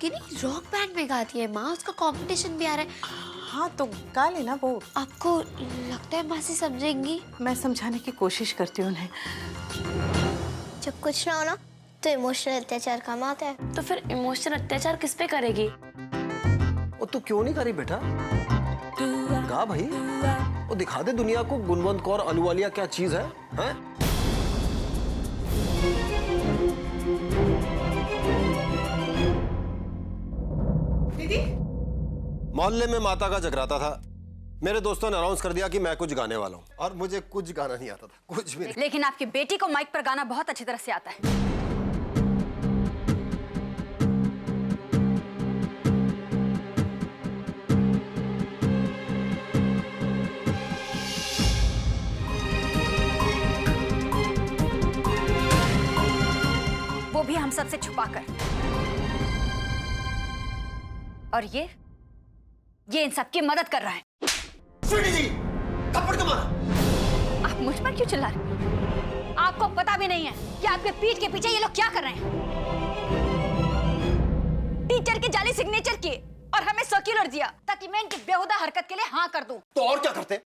कि नहीं rock band में गाती है माँ, उसका कंपटीशन भी आ रहा है। हाँ तो गा लेना वो। आपको लगता है मासी समझेंगी? मैं समझाने की कोशिश करती हूँ उन्हें। जब कुछ ना हो ना तो इमोशनल अत्याचार काम आता है। तो फिर इमोशनल अत्याचार किस पे करेगी? वो तू क्यों नहीं करी बेटा? गा भाई, वो दिखा दे दुनिया को गुणवंत कौर अहलूवालिया क्या चीज है, हैं? दीदी मोहल्ले में माता का जगराता था। मेरे दोस्तों ने अनाउंस कर दिया कि मैं कुछ गाने वाला हूँ और मुझे कुछ गाना नहीं आता था, कुछ भी नहीं। लेकिन आपकी बेटी को माइक पर गाना बहुत अच्छी तरह से आता है। वो भी हम सबसे छुपाकर। और ये इन सबकी मदद कर रहा है। स्वीटी जी, थप्पड़ क्यों मारा? आप मुझ पर क्यों चिल्ला रहे हैं? आपको पता भी नहीं है कि आपके पीठ के पीछे ये लोग क्या कर रहे हैं। टीचर के जाली सिग्नेचर किए और हमें सर्कुलर दिया ताकि मैं इनकी बेहुदा हरकत के लिए हाँ कर दूं। तो और क्या करते?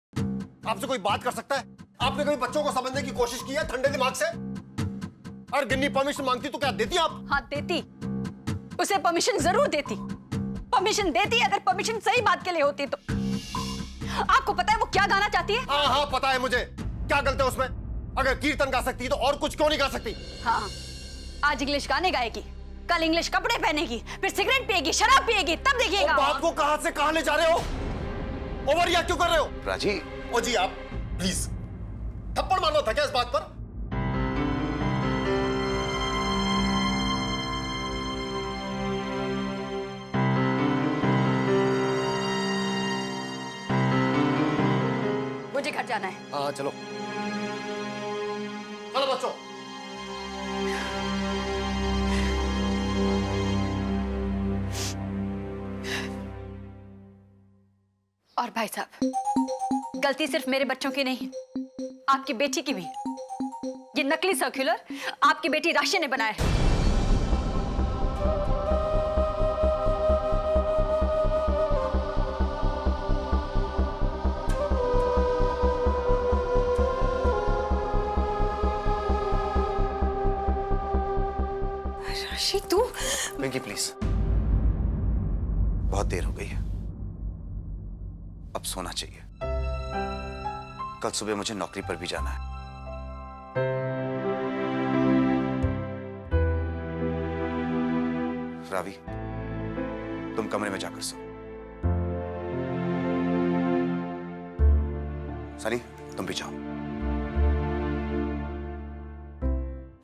आपसे कोई बात कर सकता है? आपने कभी बच्चों को समझने की कोशिश की है ठंडे दिमाग से? और गिन्नी परमिशन मांगती तो क्या देती आप? हाँ देती, उसे परमिशन जरूर देती। परमिशन देती अगर परमिशन सही बात के लिए होती तो। आपको पता है वो क्या गाना चाहती है? हाँ हाँ पता है मुझे, क्या गलत है उसमें? अगर कीर्तन गा सकती तो और कुछ क्यों नहीं गा सकती? हाँ, आज इंग्लिश गाने गाएगी, कल इंग्लिश कपड़े पहनेगी, फिर सिगरेट पिएगी, शराब पिएगी, तब देखिएगा। बात को कहां से कहां ले जा रहे हो? ओवर रिएक्ट क्यों कर रहे हो? राजी, ओ जी आप प्लीज, थप्पड़ मारना था क्या इस बात पर? मुझे घर जाना है। हाँ चलो चलो बच्चों। और भाई साहब, गलती सिर्फ मेरे बच्चों की नहीं, आपकी बेटी की भी। ये नकली सर्कुलर आपकी बेटी राशि ने बनाया है। राशि तू। पिंकी प्लीज, बहुत देर हो गई है, अब सोना चाहिए। कल सुबह मुझे नौकरी पर भी जाना है। रावी, तुम कमरे में जाकर सो। सनी, तुम भी जाओ।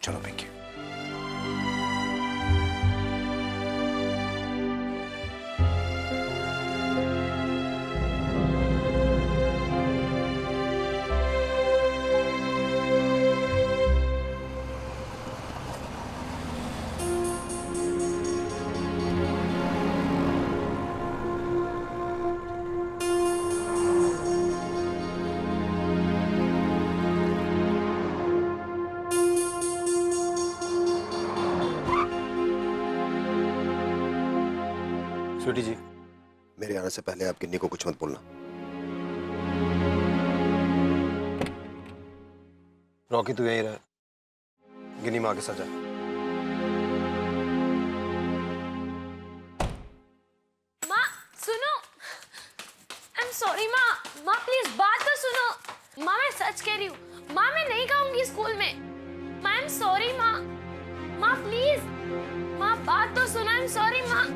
चलो पिंकी। स्वीटी जी, मेरे आने से पहले आप गिन्नी को कुछ मत बोलना। रॉकी तू यहीं रह, गिन्नी माँ के साथ जा। माँ सुनो, आई एम सॉरी माँ। माँ प्लीज बात तो सुनो। माँ मैं सच कह रही हूँ, माँ मैं नहीं गाऊंगी स्कूल में। माँ आई एम सॉरी माँ। माँ प्लीज, माँ बात तो सुनो। आई एम सॉरी माँ।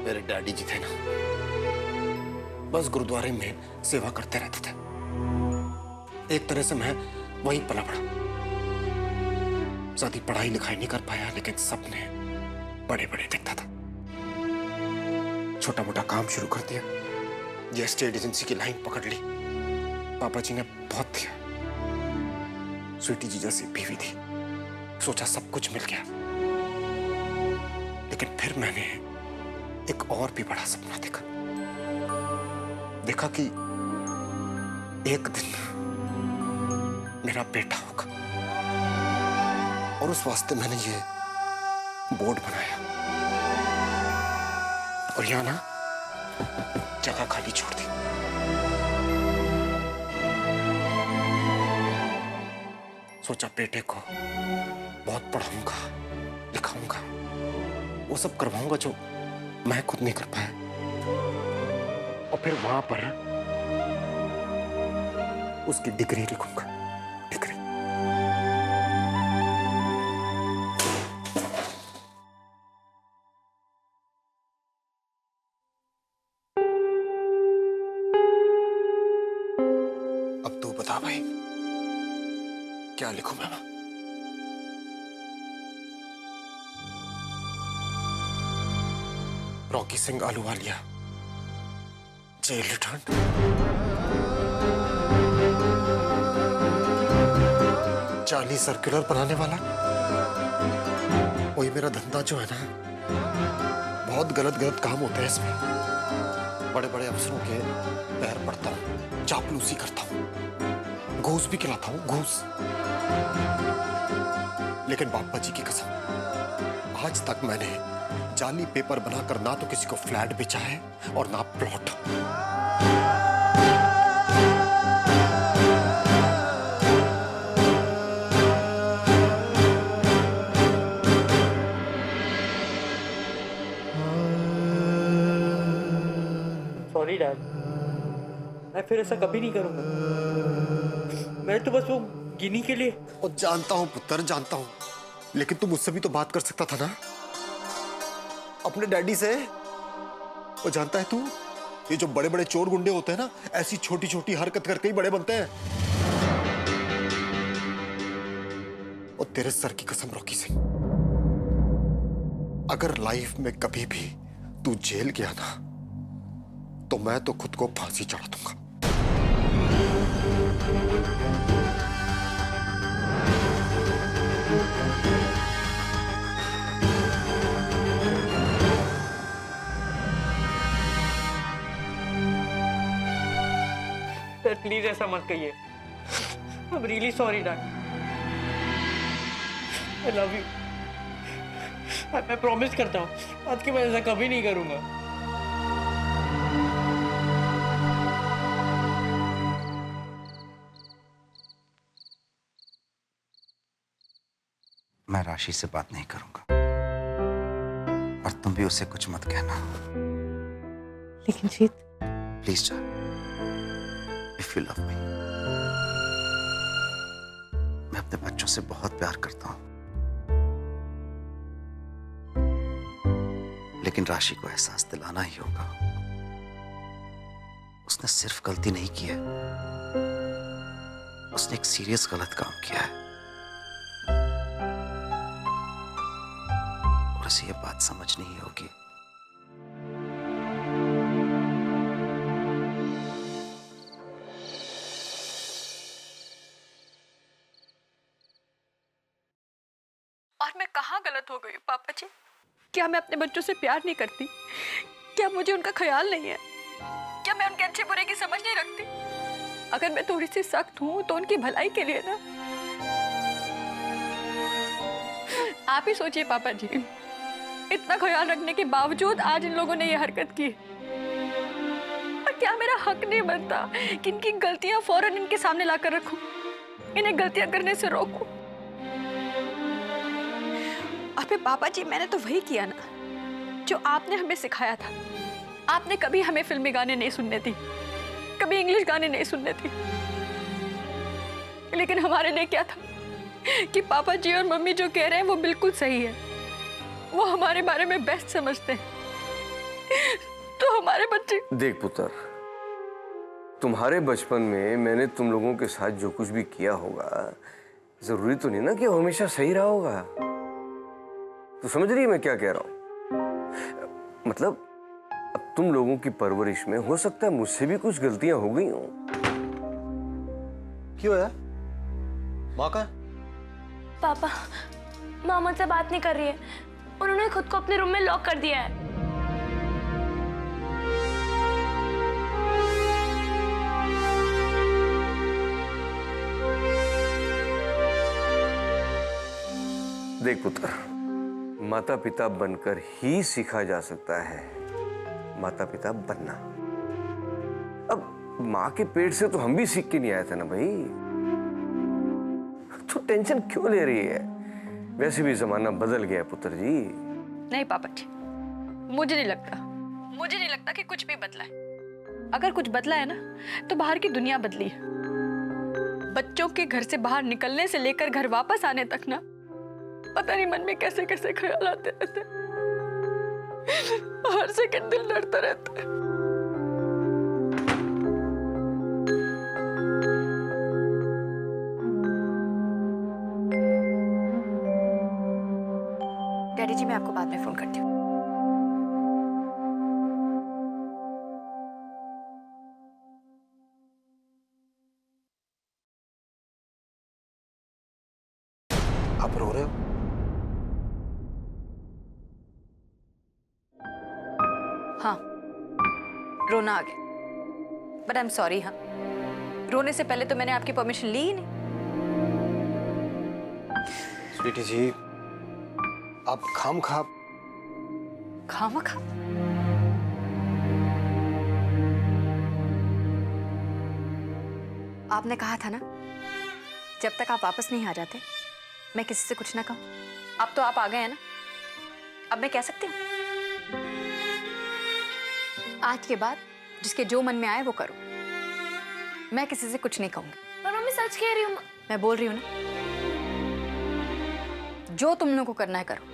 मेरे डैडी जी थे ना, बस गुरुद्वारे में सेवा करते रहते थे। एक तरह से मैं वहीं पला पड़ा। ज्यादा पढ़ाई लिखाई नहीं कर पाया, लेकिन सपने बड़े बड़े देखता था। छोटा मोटा काम शुरू कर दिया, ये स्टेट एजेंसी की लाइन पकड़ ली। पापा जी ने बहुत दिया, स्वीटी जी जैसी बीवी थी, सोचा सब कुछ मिल गया। लेकिन फिर मैंने एक और भी बड़ा सपना देखा कि एक दिन मेरा बेटा होगा, और उस वास्ते मैंने ये बोर्ड बनाया और यहाँ ना जगह खाली छोड़ दी। सोचा बेटे को बहुत पढ़ाऊंगा, लिखाऊंगा, वो सब करवाऊंगा जो मैं खुद नहीं कर पाया। और फिर वहां पर उसकी डिग्री लिखूंगा, डिग्री। अब तू बता भाई, क्या लिखूं मैं? रॉकी सिंह आलूवालिया जेल रिटर्न, जाली सर्कुलर बनाने वाला। वही मेरा धंधा जो है ना, बहुत गलत गलत काम होते हैं इसमें। बड़े बड़े अफसरों के पैर पड़ता हूं, चापलूसी करता हूं, घूस भी खिलाता हूं, घूस। लेकिन बापा जी की कसम, आज तक मैंने जाली पेपर बनाकर ना तो किसी को फ्लैट बेचा है और ना प्लॉट। सॉरी डैड, मैं फिर ऐसा कभी नहीं करूंगा। मैं तो बस वो गिनी के लिए। और जानता हूं पुत्र, जानता हूं, लेकिन तू मुझसे भी तो बात कर सकता था ना, अपने डैडी से। वो जानता है तू, ये जो बड़े बड़े चोर गुंडे होते हैं ना, ऐसी छोटी छोटी हरकत करके ही बड़े बनते हैं। और तेरे सर की कसम रॉकी सिंह, अगर लाइफ में कभी भी तू जेल गया ना, तो मैं तो खुद को फांसी चढ़ा दूंगा। सर प्लीज ऐसा मत कहिए। I am really sorry dad, I love you. मैं प्रॉमिस करता हूँ आज के बाद ऐसा कभी नहीं करूंगा। मैं राशि से बात नहीं करूंगा, और तुम भी उसे कुछ मत कहना। लेकिन जीत, प्लीज जा, इफ यू लव मी। मैं अपने बच्चों से बहुत प्यार करता हूं, लेकिन राशि को एहसास दिलाना ही होगा। उसने सिर्फ गलती नहीं की है, उसने एक सीरियस गलत काम किया है, और उसे ये बात समझनी ही होगी। और मैं कहाँ गलत हो गई पापा जी? क्या मैं अपने बच्चों से प्यार नहीं करती? क्या मुझे उनका ख्याल नहीं है? क्या मैं उनके अच्छे बुरे की समझ नहीं रखती? अगर मैं थोड़ी सी सख्त हूँ तो उनकी भलाई के लिए ना। आप ही सोचिए पापा जी, इतना ख्याल रखने के बावजूद आज इन लोगों ने ये हरकत की। और क्या मेरा हक नहीं बनता कि इनकी गलतियां फौरन इनके सामने लाकर रखूं, इन्हें गलतियां करने से रोकूं? अबे पापा जी, मैंने तो वही किया ना जो आपने हमें सिखाया था। आपने कभी हमें फिल्मी गाने नहीं सुनने दी, कभी इंग्लिश गाने नहीं सुनने दी। लेकिन हमारे लिए क्या था कि पापा जी और मम्मी जो कह रहे हैं वो बिल्कुल सही है। वो हमारे बारे में बेस्ट समझते हैं। हमारे बच्चे। देख पुत्र, तुम्हारे बचपन में मैंने तुम लोगों के साथ जो कुछ भी किया होगा, जरूरी तो नहीं ना कि हमेशा सही रहा होगा। तो समझ रही है मैं क्या कह रहा हूं? मतलब अब तुम लोगों की परवरिश में हो सकता है मुझसे भी कुछ गलतियां हो गई हों। क्यों है? माँ कहाँ? पापा, माँ मुझसे बात नहीं कर रही है। उन्होंने खुद को अपने रूम में लॉक कर दिया है। देख पुत्र, माता पिता बनकर ही सीखा जा सकता है माता पिता बनना। अब माँ के पेट से तो हम भी सीख के नहीं आए थे ना भाई। तो टेंशन क्यों ले रही है? वैसे भी जमाना बदल गया है पुत्र जी। नहीं पापा जी, मुझे नहीं लगता कि कुछ भी बदला है। अगर कुछ बदला है ना तो बाहर की दुनिया बदली है। बच्चों के घर से बाहर निकलने से लेकर घर वापस आने तक ना, पता नहीं मन में कैसे कैसे ख्याल आते रहते। हर सेकंड दिल लड़ता रहता है। डैडी जी, मैं आपको बाद में फोन करती हूँ। आप रो रहे हो? हाँ, रोना आ गया, बट आई एम सॉरी। हाँ, रोने से पहले तो मैंने आपकी परमिशन ली ही नहीं। स्वीटी जी, आप खामखा आपने कहा था ना, जब तक आप वापस नहीं आ जाते मैं किसी से कुछ ना कहूं। अब तो आप आ गए हैं ना, अब मैं कह सकती हूँ। आज के बाद जिसके जो मन में आए वो करो। मैं किसी से कुछ नहीं कहूंगी। पर मम्मी सच कह रही हूँ। मैं बोल रही हूँ ना, जो तुम लोगों को करना है करो।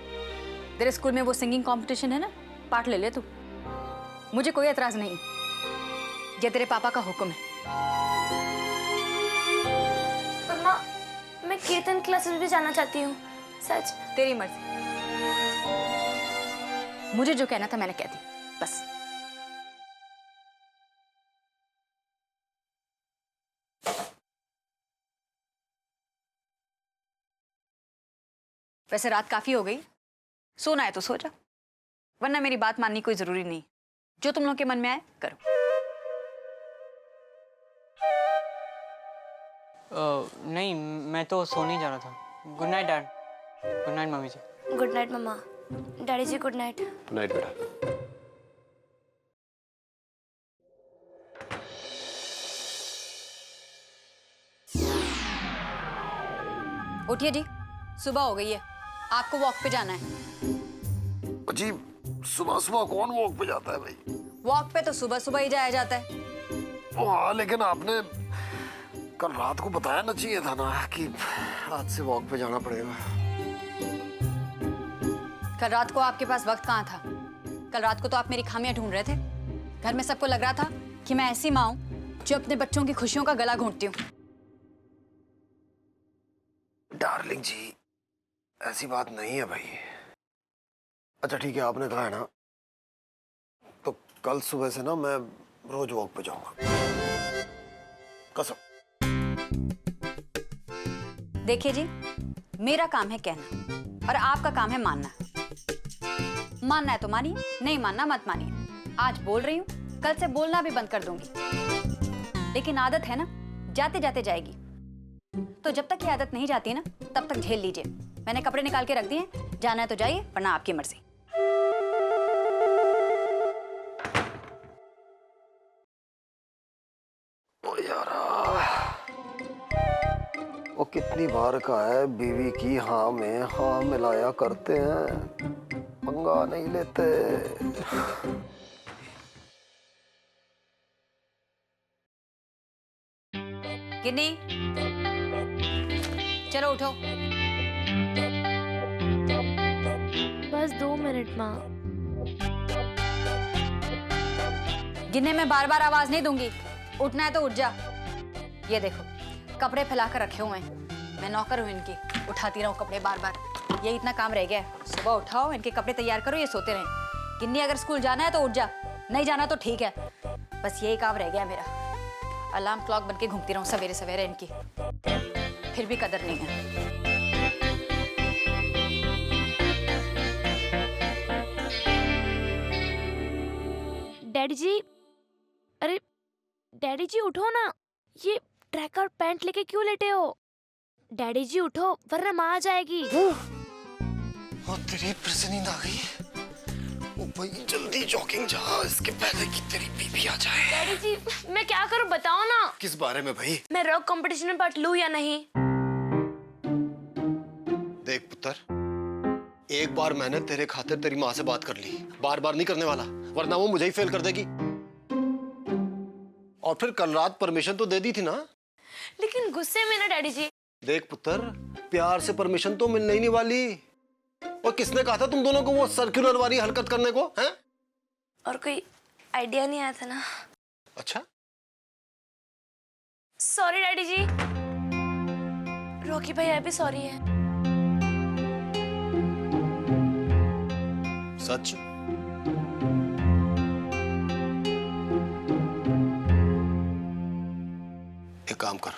तेरे स्कूल में वो सिंगिंग कंपटीशन है ना, पार्ट ले ले तू। मुझे कोई एतराज नहीं, ये तेरे पापा का हुक्म है। पर माँ, मैं कीर्तन क्लासेस भी जाना चाहती हूँ। सच। तेरी मर्जी। मुझे जो कहना था मैंने कह दी, बस। वैसे रात काफी हो गई, सोना है तो सो जा, वरना मेरी बात माननी कोई जरूरी नहीं। जो तुम लोग के मन में आए करो। नहीं, मैं तो सोने जा रहा था। Good night dad. Good night mummy ji. Good night मम्मा। Daddy ji good night. Good night बेटा। उठिए जी, सुबह हो गई है, आपको वॉक पे जाना है। जी, सुबह सुबह कौन वॉक पे जाता है भाई? वॉक पे तो सुबह सुबह ही जाया जाता है। हाँ, लेकिन आपने कल रात को बताया ना चाहिए था ना कि आज से वॉक पे जाना पड़ेगा। कल रात को आपके पास वक्त कहाँ था? कल रात को तो आप मेरी खामियां ढूंढ रहे थे। घर में सबको लग रहा था कि मैं ऐसी माँ हूं जो अपने बच्चों की खुशियों का गला घोंटती हूँ। डार्लिंग जी, ऐसी बात नहीं है भाई। अच्छा ठीक है, आपने कहा है ना, तो कल सुबह से ना मैं रोज वॉक पे जाऊंगा, कसम। देखिए जी, मेरा काम है कहना और आपका काम है मानना। मानना है तो मानिए, नहीं मानना मत मानिए। आज बोल रही हूँ, कल से बोलना भी बंद कर दूंगी। लेकिन आदत है ना, जाते जाते जाएगी। तो जब तक ये आदत नहीं जाती ना, तब तक झेल लीजिए। मैंने कपड़े निकाल के रख दिए, जाना है तो जाइए, वरना आपकी मर्जी। ओ यारा, वो कितनी बार का है, बीवी की हाँ में हाँ मिलाया करते हैं, पंगा नहीं लेते। गिन्नी, चलो उठो। बस 2 मिनट माँ। गिनने में बार बार आवाज नहीं दूंगी। उठना है तो उठ जा। ये देखो कपड़े फैला कर रखे हुए हैं, मैं नौकर हूँ इनकी, उठाती रहूँ कपड़े बार बार। ये इतना काम रह गया है, सुबह उठाओ, इनके कपड़े तैयार करो, ये सोते रहें। गिन्नी अगर स्कूल जाना है तो उठ जा, नहीं जाना तो ठीक है, बस यही काम रह गया मेरा। अलार्म क्लॉक बन के घूमती रहूँ सवेरे सवेरे इनकी, फिर भी कदर नहीं है। डैडी जी, अरे डैडी जी उठो ना, ये ट्रैक और पैंट लेके क्यों लेटे हो? डैडी जी उठो वरना माँ आ जाएगी। और तेरी फिर से नींद आ गई? ओ भाई जल्दी जॉगिंग जा, इसके पहले कि तेरी बीबी आ जाए। डैडी जी मैं क्या करूँ बताओ ना। किस बारे में भाई? मैं रॉक कंपटीशन में पार्ट लूँ या नहीं? देख पुत्र, एक बार मैंने तेरे खातिर तेरी माँ से बात कर ली, बार बार नहीं करने वाला, वरना वो मुझे ही फेल कर देगी। और फिर कल रात परमिशन तो दे दी थी ना? लेकिन गुस्से में ना डैडी जी। देख पुत्र, प्यार से परमिशन तो मिलने ही नहीं वाली। और किसने कहा था तुम दोनों को वो सर्कुलर वाली हरकत करने को, हैं? और कोई आइडिया नहीं आया था ना। अच्छा सॉरी डैडी जी। रॉकी भैया भी सॉरी है। सच? एक काम कर,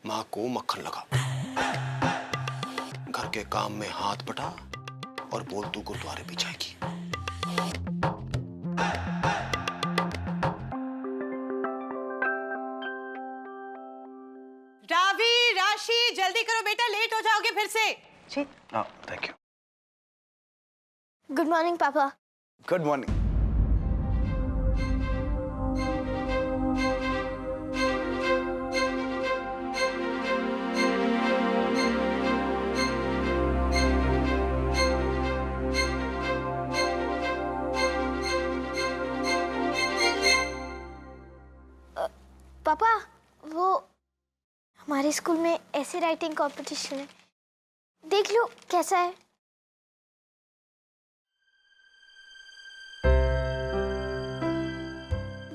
माँ को मक्खन लगा, घर के काम में हाथ बटा और बोल तू गुरुद्वारे भी जाएगी। रावी, राशि, जल्दी करो बेटा, लेट हो जाओगे फिर से। जी थैंक यू। गुड मॉर्निंग पापा। Good morning. पापा वो हमारे स्कूल में ऐसे राइटिंग कंपटीशन है, देख लो कैसा है।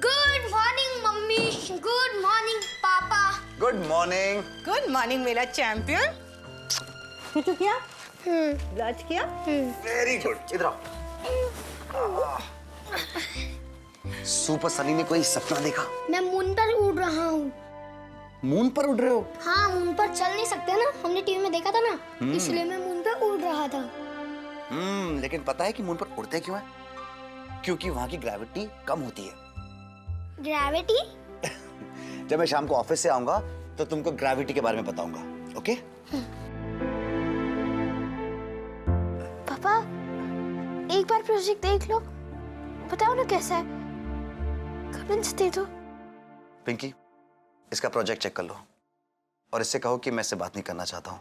Good morning mummy, good morning पापा। Good morning. गुड मॉर्निंग मेरा चैंपियन। कुछ किया? ब्लश किया? Very good. इधर आओ। सुपर सनी ने कोई सपना देखा? मैं मून पर उड़ रहा हूँ। मून पर उड़ रहे हो? हाँ, मून पर चल नहीं सकते ना, हमने टीवी में देखा था ना, इसलिए मैं मून पर उड़ रहा था। लेकिन पता है कि मून पर उड़ते क्यों है? क्योंकि वहां की ग्रेविटी कम होती है। ग्रेविटी? जब मैं शाम को ऑफिस से आऊंगा तो तुमको ग्रेविटी के बारे में बताऊंगा, ओके? पापा एक बार प्रोजेक्ट देख लो, बताओ ना कैसा है, कमेंट्स दे दो। पिंकी, इसका प्रोजेक्ट चेक कर लो और इससे कहो कि मैं इससे बात नहीं करना चाहता हूँ।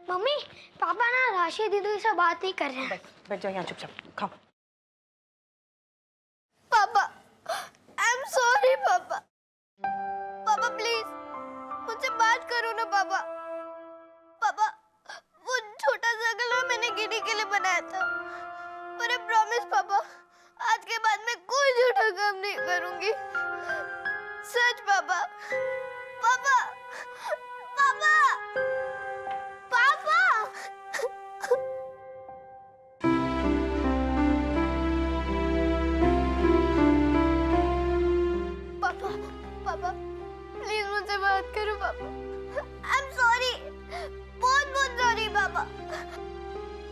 मम्मी पापा ना राशि दीदी से बात नहीं कर रहे हैं। बैठ जाओ यहाँ चुपचाप, खाओ। पापा आई एम सॉरी पापा। पापा प्लीज मुझसे बात करो ना पापा। पापा वो छोटा सा गला मैंने गिनी के लिए बनाया था, पर आई प्रॉमिस पापा आज के बाद मैं कोई झूठा काम नहीं करूंगी। सच पापा। पापा पापा पापा। पापा पापा प्लीज मुझसे बात करो पापा। आई एम सॉरी, बहुत बहुत सॉरी पापा।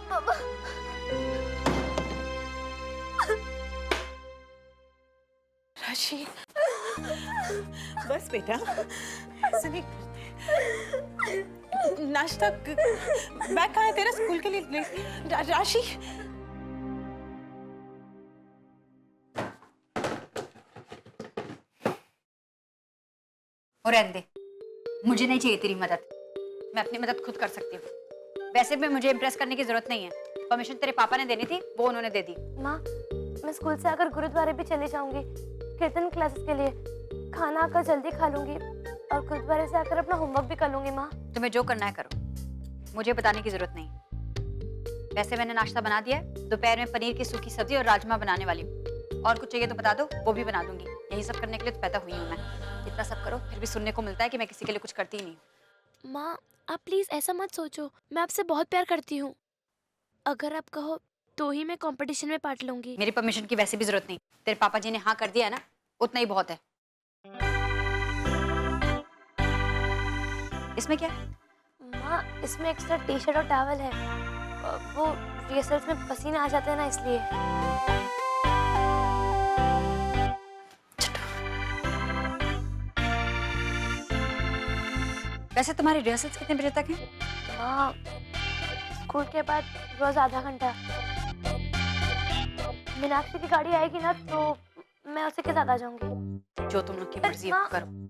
पापा राशि बस बेटा, ऐसे नहीं करते। नाश्ता बैग कहाँ है तेरा स्कूल के लिए? राशि और रहने दे, मुझे नहीं चाहिए तेरी मदद, मैं अपनी मदद खुद कर सकती हूँ। वैसे भी मुझे इम्प्रेस करने की जरूरत नहीं है, परमिशन तेरे पापा ने देनी थी, वो उन्होंने दे दी। माँ मैं स्कूल से आकर गुरुद्वारे भी चले जाऊंगी, कीर्तन क्लासेस के लिए, खाना आकर जल्दी खा लूंगी, और गुरुद्वारे से आकर अपना होमवर्क भी कर लूंगी माँ। तुम्हें जो करना है करो, मुझे बताने की जरूरत नहीं। वैसे मैंने नाश्ता बना दिया है, दोपहर में पनीर की सूखी सब्जी और राजमा बनाने वाली हूँ। और कुछ चाहिए तो बता दो, वो भी बना दूंगी। यही सब करने के लिए तो पैदा हुई हूँ मैं। इतना सब करो फिर भी सुनने को मिलता है कि मैं किसी के लिए कुछ करती ही नहीं। माँ आप प्लीज ऐसा मत सोचो, मैं आपसे बहुत प्यार करती हूँ। अगर आप कहो तो ही मैं कंपटीशन में पार्ट लूंगी। मेरी परमिशन की वैसे भी जरूरत नहीं। तेरे पापा जी ने हाँ कर दिया है ना, उतना ही बहुत है। इसमें क्या है? माँ इसमें एक्स्ट्रा टी शर्ट और टॉवल है। वो रिहर्सल्स में पसीने आ जाते हैं ना, इसलिए। वैसे तुम्हारी रिहर्सल्स कितने बजे तक हैं? माँ स्कूल के बाद रोज आधा घंटा। मीनाक्षी की गाड़ी आएगी ना तो मैं उसी के साथ आ जाऊंगी। जो तुम लोग की मर्जी है वो करो।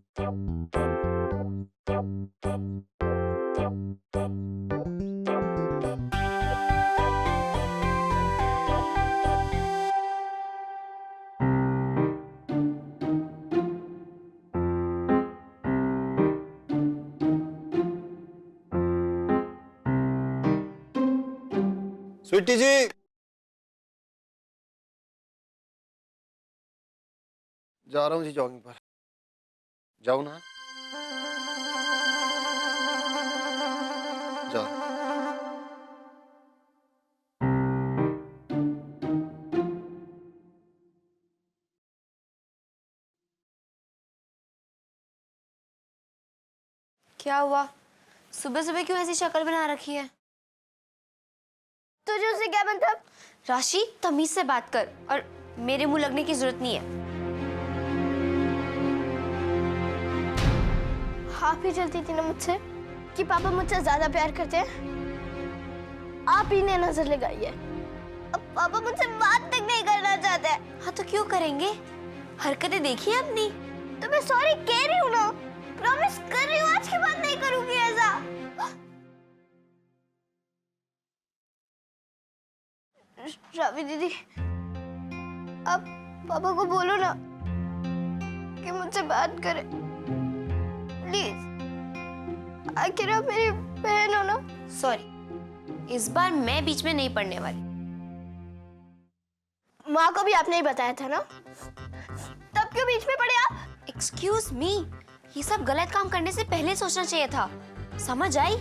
स्वीटी जी, जा रहा हूँ जी जॉगिंग पर। जाऊँ ना? जा। क्या हुआ? सुबह सुबह क्यों ऐसी शक्ल बना रखी है? तुझे उससे क्या मतलब? राशि तमीज से बात कर, और मेरे मुंह लगने की जरूरत नहीं है। आप ही चलती थी ना मुझसे कि पापा मुझसे ज्यादा प्यार करते हैं। आप ही ने नजर लगाई है। अब पापा मुझसे बात तक नहीं करना चाहते। हाँ तो क्यों करेंगे? हरकतें देखी है अपनी। तो मैं सॉरी कह रही हूँ ना, प्रॉमिस कर रही हूँ, आज के बाद नहीं करूंगी ऐसा। रावी दीदी, आप पापा को बोलो ना कि मुझसे बात करे प्लीज। आखिर आप मेरी बहन हो ना। सॉरी, इस बार मैं बीच में नहीं पड़ने वाली। माँ को भी आपने ही बताया था ना, तब क्यों बीच में पड़े आप? एक्सक्यूज मी, ये सब गलत काम करने से पहले सोचना चाहिए था। समझ आई?